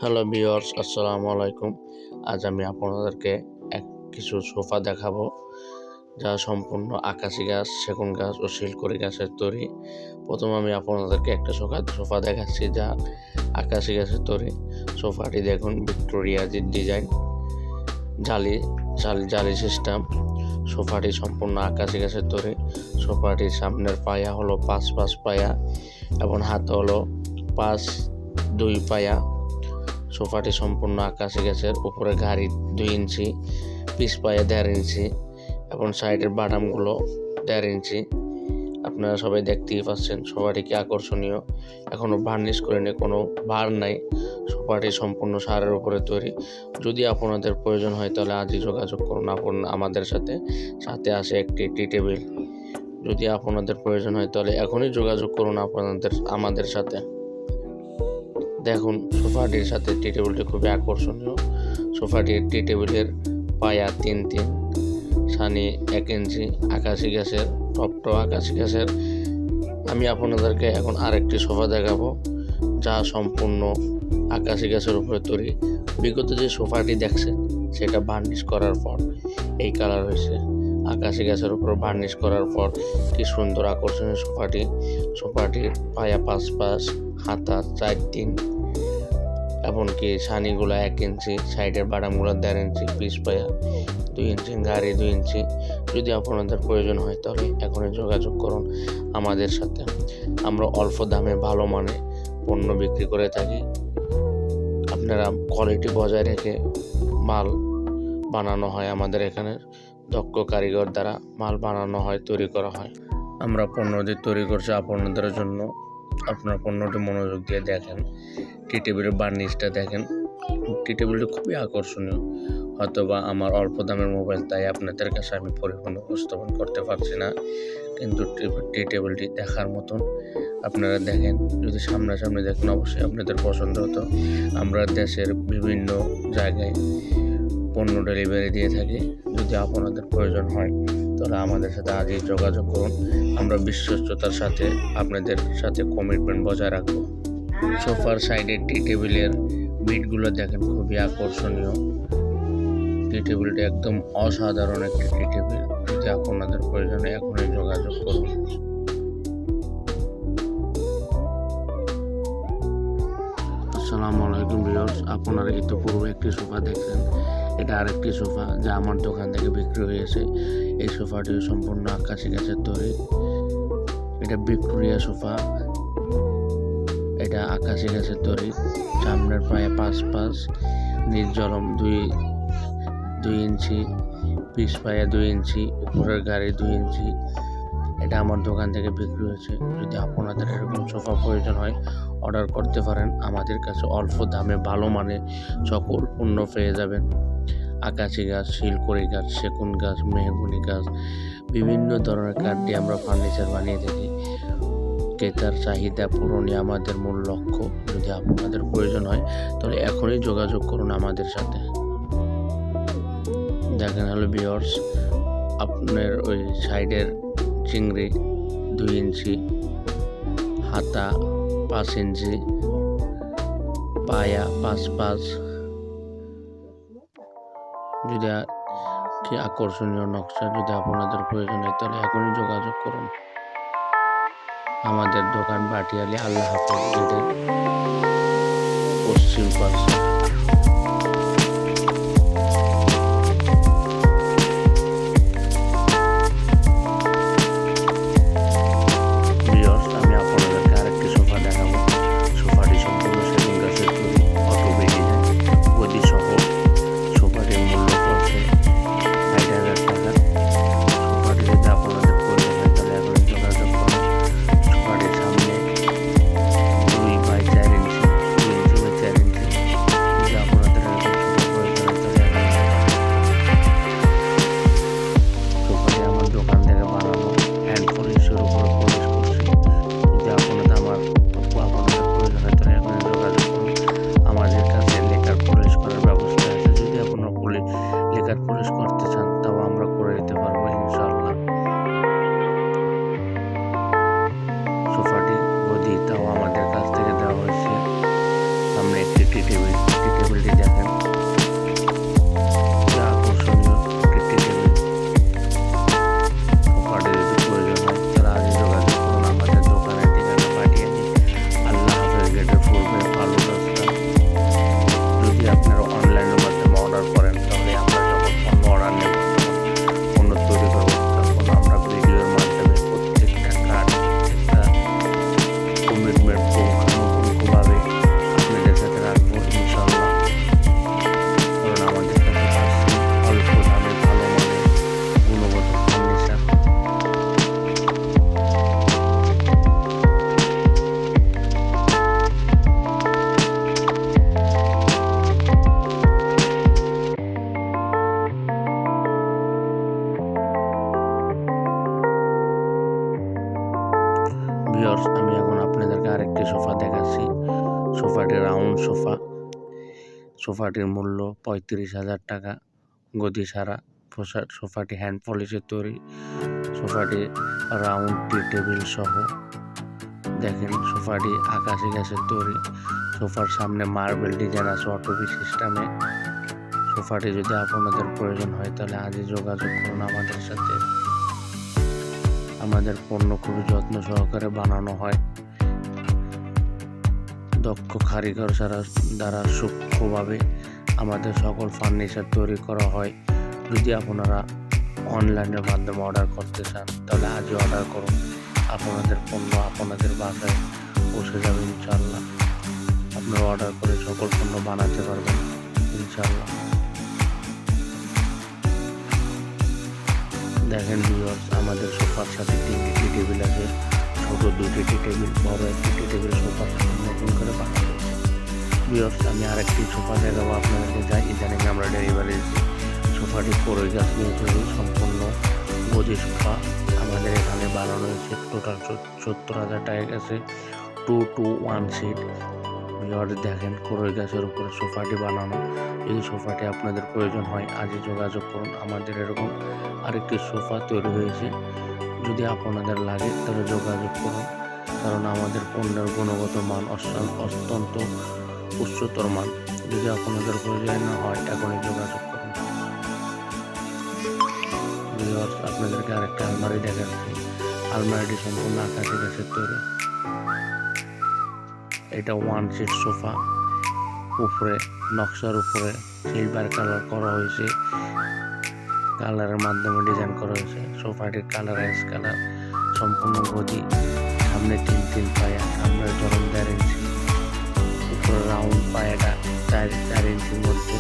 Hello viewers, আসসালামু আলাইকুম। আজ আমি আপনাদেরকে কিছু সোফা দেখাবো, যা সম্পূর্ণ আকাশি গাছ, সেগুন গাছ ও শিলকুড়ি গাছের তৈরি। প্রথমে আমি আপনাদেরকে একটা সোফা দেখাচ্ছি, যা আকাশি গাছের তৈরি। সোফাটি দেখুন, ভিক্টোরিয়া ডিজাইন, জালি জালি সিস্টেম। সোফাটি সম্পূর্ণ আকাশি গাছের তৈরি। সোফাটির সামনের পায়া হলো 5 পায়া এবং হাত হলো 2 পায়া। সোফাটি সম্পূর্ণ আকাশি গাছের, উপরে গাড়ি 2 ইঞ্চি, পিছ পায়ে 1.5 ইঞ্চি এবং সাইডের বাটামগুলো 1.5 ইঞ্চি। আপনারা সবাই দেখতেই পাচ্ছেন সোফাটি কি আকর্ষণীয়। এখনো ভার্নিশ করেনি, কোনো ভার নাই। সোফাটি সম্পূর্ণ সারের উপরে তৈরি। যদি আপনাদের প্রয়োজন হয় তাহলে আজই যোগাযোগ করুন আমাদের সাথে। সাথে আসে একটি টি টেবিল। যদি আপনাদের প্রয়োজন হয় তাহলে এখনই যোগাযোগ করুন আমাদের সাথে। দেখুন, সোফাটির সাথে টি টেবিলটি খুবই আকর্ষণীয়। সোফাটির টি টেবিলের পায়া 3 সানি 1 ইঞ্চি, আকাশি গাছের, টপটাও আকাশি গাছের। আমি আপনাদেরকে এখন আরেকটি সোফা দেখাবো, যা সম্পূর্ণ আকাশি গাছের উপরে তৈরি। বিগত যে সোফাটি দেখছেন সেটা ভার্নিশ করার পর এই কালার হয়েছে। আকাশি গাছের উপর ভার্নিশ করার পর কি সুন্দর আকর্ষণীয় সোফাটির পায়া 5 হাতা 4 এমনকি সানিগুলো 1 ইঞ্চি, সাইডের বাটামগুলো 1.5 ইঞ্চি, পিছ পায়া 2 ইঞ্চি, গাড়ি 2 ইঞ্চি। যদি আপনাদের প্রয়োজন হয় তাহলে এখনই যোগাযোগ করুন আমাদের সাথে। আমরা অল্প দামে ভালো মানে পণ্য বিক্রি করে থাকি। আপনারা কোয়ালিটি বজায় রেখে মাল বানানো হয়। আমাদের এখানে দক্ষ কারিগর দ্বারা মাল বানানো হয়, তৈরি করা হয়। আমরা পণ্যটি তৈরি করছি আপনাদের জন্য। আপনার পণ্যটি মনোযোগ দিয়ে দেখেন। টি টেবিলের বার্নিশটা দেখেন। টি টেবিলটি খুবই আকর্ষণীয়। হয়তোবা আমার অল্প দামের মোবাইল, তাই আপনাদের কাছে আমি পরিপূর্ণ উপস্থাপন করতে পারছি না, কিন্তু টি টেবিলটি দেখার মতন। আপনারা দেখেন, যদি সামনাসামনি দেখেন অবশ্যই আপনাদের পছন্দ হতো। আমরা দেশের বিভিন্ন জায়গায় পণ্য ডেলিভারি দিয়ে থাকি। যদি আপনাদের প্রয়োজন হয় তাহলে আমাদের সাথে আজই যোগাযোগ করুন। আমরা বিশ্বস্ততার সাথে আপনাদের সাথে কমিটমেন্ট বজায় রাখবো। সোফার সাইডে টি টেবিলের বিটগুলো দেখেন, খুবই আকর্ষণীয়। টি টেবিলটি একদম অসাধারণ একটি টি টেবিল। যদি আপনাদের প্রয়োজনে এখনই যোগাযোগ করুন। আসসালামু আলাইকুম ভিউয়ার্স, আপনারা ইতিপূর্বে একটি সোফা দেখছেন। এটা আরেকটি সোফা, যা আমার দোকান থেকে বিক্রি হয়েছে। এই সোফাটি সম্পূর্ণ আকাশি গাছের তৈরি। এটা ভিক্টোরিয়া সোফা। এটা আকাশি গাছের তৈরি। সামনের পায়ে 5 নির্জলম 2 ইঞ্চি, পিছ পায়ে 2 ইঞ্চি, উপরের গাড়ি 2 ইঞ্চি। এটা আমার দোকান থেকে বিক্রি হয়েছে। যদি আপনাদের এরকম সোফা প্রয়োজন হয় অর্ডার করতে পারেন। আমাদের কাছে অল্প দামে ভালো মানে সকল পণ্য পেয়ে যাবেন। আকাশি গাছ, শিলকুড়ি গাছ, সেগুন গাছ, মেহগনি গাছ, বিভিন্ন ধরনের কাঠ দিয়ে আমরা ফার্নিচার বানিয়ে থাকি। ক্রেতার চাহিদা পূরণই আমাদের মূল লক্ষ্য। যদি আপনাদের প্রয়োজন হয় তাহলে এখনই যোগাযোগ করুন আমাদের সাথে। দেখেন হলো ভিউয়ার্স, আপনার ওই সাইডের চিংড়ি 2 ইঞ্চি, হাতা 5 ইঞ্চি, পায়া 5 যদি কি আকর্ষণীয় নকশা। যদি আপনাদের প্রয়োজন হয় তাহলে এখনই যোগাযোগ করুন। আমাদের দোকান ভাটিয়ালি আল্লাহ হাফেজ গেটের পশ্চিম পাশে। একটি টি টেবিল। টি টেবিলটি দেখেন, খুবই আকর্ষণীয় একটি টি টেবিল। সোফাটি যদি প্রয়োজন হয় তাহলে আজই যোগাযোগ করুন। আমাদের দোকানের ঠিকানা পাঠিয়ে দিন। আল্লাহ হাফেজ, গেটের পূর্বে ভালো রাস্তা। যদি আপনারা অনলাইনের মাধ্যমে অর্ডার করেন তাহলে আমরা যখন পণ্য অর্ডার নেব তখন পণ্য তৈরি করবো, তখন আমরা ভিডিওর মাধ্যমে প্রত্যেকটা কাজ, প্রত্যেকটা কমিটমেন্ট পুঙ্খানুপুঙ্খভাবে আপনাদের সাথে রাখবো ইনশাল্লাহ। কারণ আমাদের কাছে পাচ্ছি অল্প দামে ভালো মানের গুণগত ফার্নিচার। ভিউয়ার্স, আমি এখন আপনাদেরকে আরেকটি সোফা দেখাচ্ছি। সোফাটি রাউন্ড সোফা। সোফাটির মূল্য 35,000 টাকা। গদি সারা সোফাটি হ্যান্ড পলিশের তৈরি। সোফাটি রাউন্ড টি টেবিল সহ। দেখেন, সোফাটি আকাশি গাছের তৈরি। সোফার সামনে মার্বেল ডিজাইন আছে অটোবি সিস্টেমে। সোফাটি যদি আপনাদের প্রয়োজন হয় তাহলে আজই যোগাযোগ করুন আমাদের সাথে। আমাদের পণ্য খুবই যত্ন সহকারে বানানো হয়। দক্ষ কারিগর দ্বারা সূক্ষ্মভাবে আমাদের সকল ফার্নিচার তৈরি করা হয়। যদি আপনারা অনলাইনের মাধ্যমে অর্ডার করতে চান তাহলে আজই অর্ডার করুন। আপনাদের পণ্য আপনাদের বাসায় পৌঁছে যাবে ইনশাল্লাহ। আপনারা অর্ডার করে সকল পণ্য বানাতে পারবেন ইনশাল্লাহ। দেখেন ভিউয়ার্স, আমাদের সোফার সাথে 3টি টি টেবিল আছে। ছোট 2টি টি টেবিল, বড় 1টি টি টেবিল সোফার সাথে নতুন করে বানানো হয়েছে। ভিউয়ার্স, আমি আরেকটি সোফা দেখাবো আপনাদেরকে। যাই ইদানিং আমরা ডেলিভারি দিচ্ছি। সোফাটি পরে গাছ নিয়ে তৈরি, সম্পূর্ণ গদি সোফা আমাদের এখানে বানানো হয়েছে। টোটাল 70,000 টাকা গেছে। 2 to 1 সিট। ভিউয়ার্স দেখেন, কোরই গাছের উপরে সোফাটি বানানো। যদি সোফাটি আপনাদের প্রয়োজন হয় আজই যোগাযোগ করুন। আমাদের এরকম আরেকটি সোফা তৈরি হয়েছে। যদি আপনাদের লাগে তাহলে যোগাযোগ করুন, কারণ আমাদের পণ্যের গুণগত মান অত্যন্ত উচ্চতর মান। যদি আপনাদের প্রয়োজন না হয় এখনই যোগাযোগ করুন। ভিউয়ার্স, আপনাদেরকে আরেকটা আলমারি দেখাচ্ছি। আলমারিটি সম্পূর্ণ আকাশি গাছের তৈরি। এটা 1 সিট সোফা। উপরে নকশার উপরে সিলভার কালার করা হয়েছে। কালারের মাধ্যমে ডিজাইন করা হয়েছে। সোফাটির কালার অ্যাশ কালার। সম্পূর্ণ গদি, সামনে 3 পায়া, সামনের জরম 1.5 ইঞ্চি, উপরে রাউন্ড পায়াটা 4 ইঞ্চির মধ্যে।